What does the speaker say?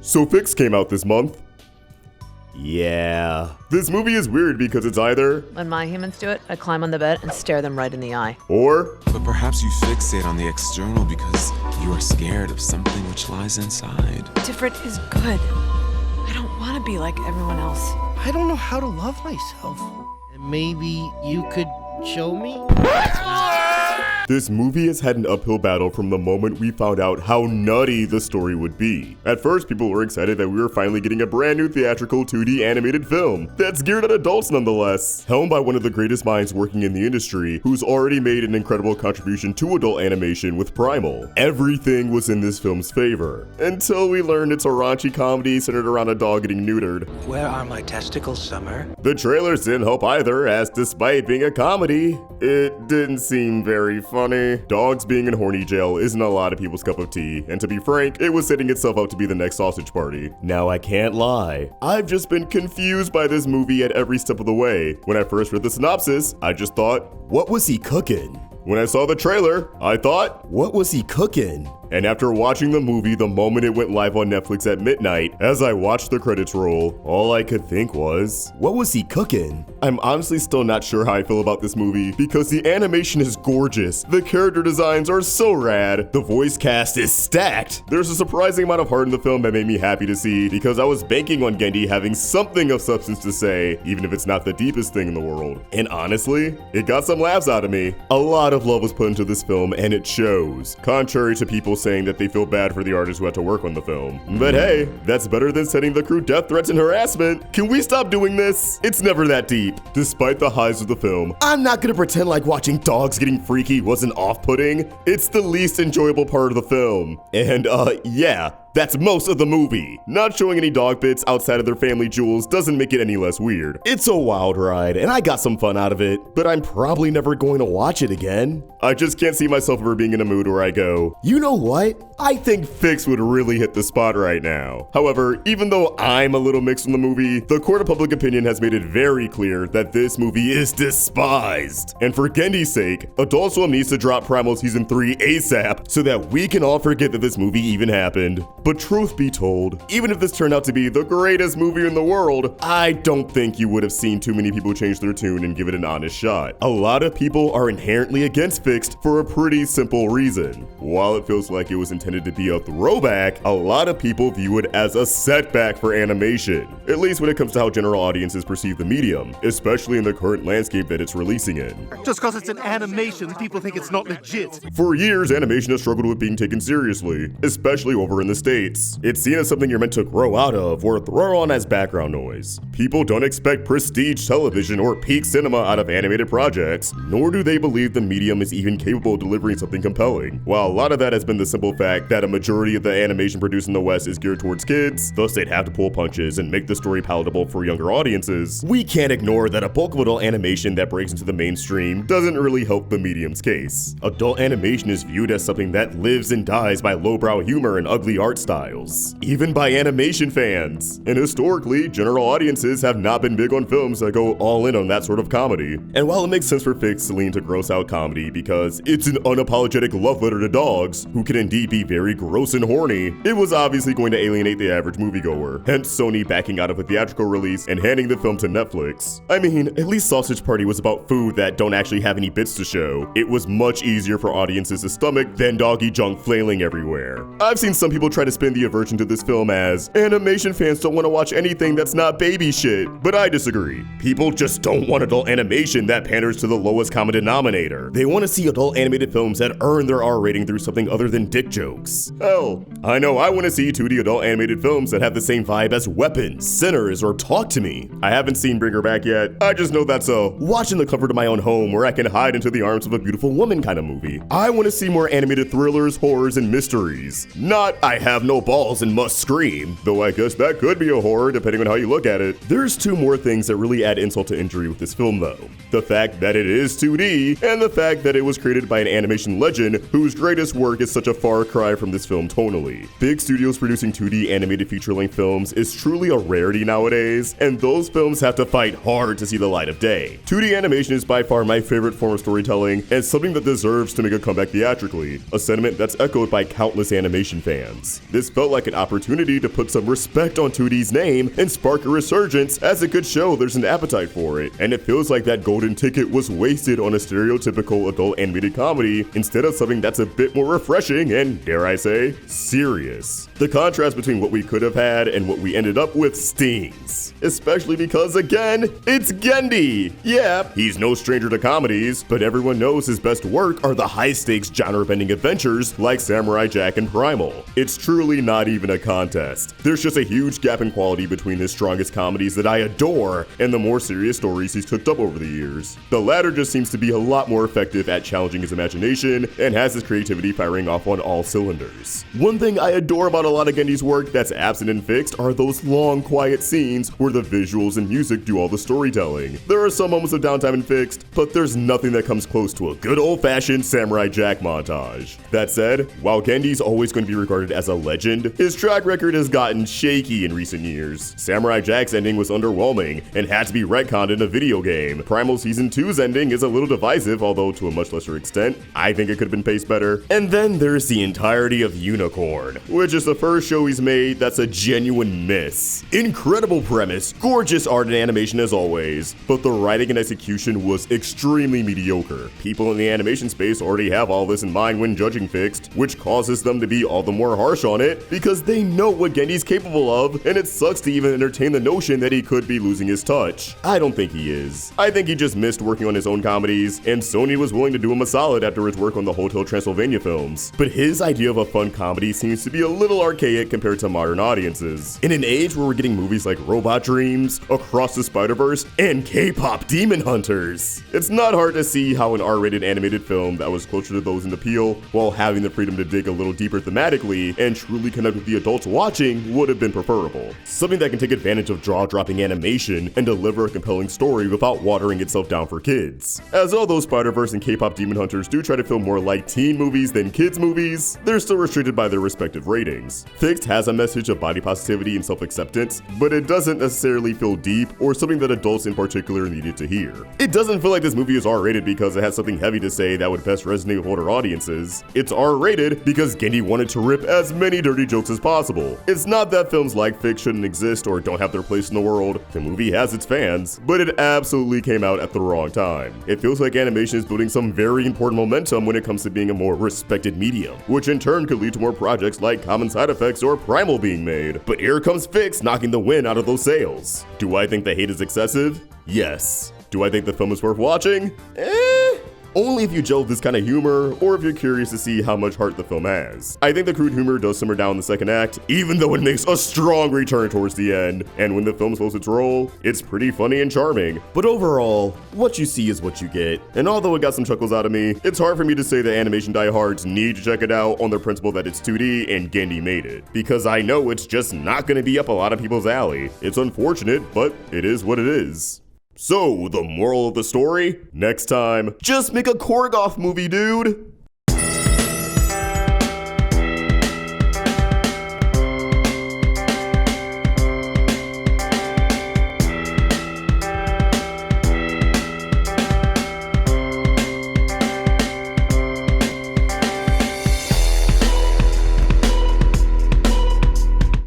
So Fix came out this month. Yeah. This movie is weird because it's either when my humans do it, I climb on the bed and stare them right in the eye. Or but perhaps you fixate on the external because you are scared of something which lies inside. Different is good. I don't want to be like everyone else. I don't know how to love myself. Maybe you could show me? This movie has had an uphill battle from the moment we found out how nutty the story would be. At first, people were excited that we were finally getting a brand new theatrical 2D animated film that's geared at adults nonetheless, helmed by one of the greatest minds working in the industry, who's already made an incredible contribution to adult animation with Primal. Everything was in this film's favor, until we learned it's a raunchy comedy centered around a dog getting neutered. Where are my testicles, Summer? The trailers didn't help either, as despite being a comedy, it didn't seem very funny. Dogs being in horny jail isn't a lot of people's cup of tea, and to be frank, it was setting itself up to be the next Sausage Party. Now I can't lie, I've just been confused by this movie at every step of the way. When I first read the synopsis, I just thought, what was he cooking? When I saw the trailer, I thought, what was he cooking? And after watching the movie the moment it went live on Netflix at midnight, as I watched the credits roll, all I could think was, what was he cooking? I'm honestly still not sure how I feel about this movie, because the animation is gorgeous, the character designs are so rad, the voice cast is stacked. There's a surprising amount of heart in the film that made me happy to see, because I was banking on Genndy having something of substance to say, even if it's not the deepest thing in the world. And honestly, it got some laughs out of me. A lot of love was put into this film, and it shows, contrary to people saying that they feel bad for the artists who had to work on the film. But hey, that's better than sending the crew death threats and harassment. Can we stop doing this? It's never that deep. Despite the highs of the film, I'm not gonna pretend like watching dogs getting freaky wasn't off-putting. It's the least enjoyable part of the film. And yeah, that's most of the movie. Not showing any dog bits outside of their family jewels doesn't make it any less weird. It's a wild ride, and I got some fun out of it, but I'm probably never going to watch it again. I just can't see myself ever being in a mood where I go, you know what? I think Fix would really hit the spot right now. However, even though I'm a little mixed on the movie, the court of public opinion has made it very clear that this movie is despised. And for Genndy's sake, Adult Swim needs to drop Primal Season 3 ASAP so that we can all forget that this movie even happened. But truth be told, even if this turned out to be the greatest movie in the world, I don't think you would have seen too many people change their tune and give it an honest shot. A lot of people are inherently against Fixed for a pretty simple reason. While it feels like it was intended to be a throwback, a lot of people view it as a setback for animation, at least when it comes to how general audiences perceive the medium, especially in the current landscape that it's releasing in. Just because it's an animation, people think it's not legit. For years, animation has struggled with being taken seriously, especially over in the States. It's seen as something you're meant to grow out of or throw on as background noise. People don't expect prestige television or peak cinema out of animated projects, nor do they believe the medium is even capable of delivering something compelling. While a lot of that has been the simple fact that a majority of the animation produced in the West is geared towards kids, thus they'd have to pull punches and make the story palatable for younger audiences, we can't ignore that a bulk of adult animation that breaks into the mainstream doesn't really help the medium's case. Adult animation is viewed as something that lives and dies by lowbrow humor and ugly art styles, even by animation fans. And historically, general audiences have not been big on films that go all in on that sort of comedy. And while it makes sense for Fix to lean to gross out comedy because it's an unapologetic love letter to dogs, who can indeed be very gross and horny, it was obviously going to alienate the average moviegoer, hence Sony backing out of a theatrical release and handing the film to Netflix. I mean, at least Sausage Party was about food that don't actually have any bits to show. It was much easier for audiences to stomach than doggy junk flailing everywhere. I've seen some people try to spin the aversion to this film as animation fans don't want to watch anything that's not baby shit, but I disagree. People just don't want adult animation that panders to the lowest common denominator. They want to see adult animated films that earn their R rating through something other than dick jokes. Hell, I know I want to see 2D adult animated films that have the same vibe as Weapons, Sinners, or Talk to Me. I haven't seen Bring Her Back yet. I just know that's a watch in the comfort of my own home where I can hide into the arms of a beautiful woman kind of movie. I want to see more animated thrillers, horrors, and mysteries. Not I have no balls and must scream, though I guess that could be a horror depending on how you look at it. There's two more things that really add insult to injury with this film though. The fact that it is 2D, and the fact that it was created by an animation legend whose greatest work is such a far cry from this film tonally. Big studios producing 2D animated feature-length films is truly a rarity nowadays, and those films have to fight hard to see the light of day. 2D animation is by far my favorite form of storytelling, and something that deserves to make a comeback theatrically, a sentiment that's echoed by countless animation fans. This felt like an opportunity to put some respect on 2D's name and spark a resurgence, as it could show there's an appetite for it, and it feels like that golden ticket was wasted on a stereotypical adult animated comedy instead of something that's a bit more refreshing and, dare I say, serious. The contrast between what we could have had and what we ended up with stings, especially because, again, it's Genndy. Yeah, he's no stranger to comedies, but everyone knows his best work are the high-stakes genre-bending adventures like Samurai Jack and Primal. It's truly not even a contest. There's just a huge gap in quality between his strongest comedies that I adore and the more serious stories he's cooked up over the years. The latter just seems to be a lot more effective at challenging his imagination and has his creativity firing off on all cylinders. One thing I adore about a lot of Genndy's work that's absent in Fixed are those long, quiet scenes where the visuals and music do all the storytelling. There are some moments of downtime in Fixed, but there's nothing that comes close to a good old-fashioned Samurai Jack montage. That said, while Genndy's always going to be regarded as a legend, his track record has gotten shaky in recent years. Samurai Jack's ending was underwhelming and had to be retconned in a video game. Primal Season 2's ending is a little divisive, although to a much lesser extent. I think it could have been paced better. And then there's the entirety of Unicorn, which is the first show he's made that's a genuine miss. Incredible premise, gorgeous art and animation as always, but the writing and execution was extremely mediocre. People in the animation space already have all this in mind when judging Fixed, which causes them to be all the more harsh on it because they know what Genndy's capable of, and it sucks to even entertain the notion that he could be losing his touch. I don't think he is. I think he just missed working on his own comedies, and Sony was willing to do him a solid after his work on the Hotel Transylvania films. But his idea of a fun comedy seems to be a little archaic compared to modern audiences. In an age where we're getting movies like Robot Dreams, Across the Spider-Verse, and K-pop Demon Hunters, it's not hard to see how an R-rated animated film that was closer to those in appeal, while having the freedom to dig a little deeper thematically and truly connect with the adults watching, would have been preferable. Something that can take advantage of jaw-dropping animation and deliver a compelling story without watering itself down for kids. As although Spider-Verse and K-pop Demon Hunters do try to feel more like teen movies than kids movies, they're still restricted by their respective ratings. Fixed has a message of body positivity and self-acceptance, but it doesn't necessarily feel deep or something that adults in particular needed to hear. It doesn't feel like this movie is R-rated because it has something heavy to say that would best resonate with older audiences. It's R-rated because Genndy wanted to rip as many dirty jokes as possible. It's not that films like Fixed shouldn't exist or don't have their place in the world. The movie has its fans, but it absolutely came out at the wrong time. It feels like animation is building some very important momentum when it comes to being a more respected medium, which in turn could lead to more projects like Common Side Effects or Primal being made. But here comes Fixed knocking the wind out of those sails. Do I think the hate is excessive? Yes. Do I think the film is worth watching? Only if you gel with this kind of humor, or if you're curious to see how much heart the film has. I think the crude humor does simmer down in the second act, even though it makes a strong return towards the end, and when the film slows its roll, it's pretty funny and charming. But overall, what you see is what you get, and although it got some chuckles out of me, it's hard for me to say that animation diehards need to check it out on the principle that it's 2D and Genndy made it, because I know it's just not gonna be up a lot of people's alley. It's unfortunate, but it is what it is. So, the moral of the story? Next time, just make a Korgoth movie, dude!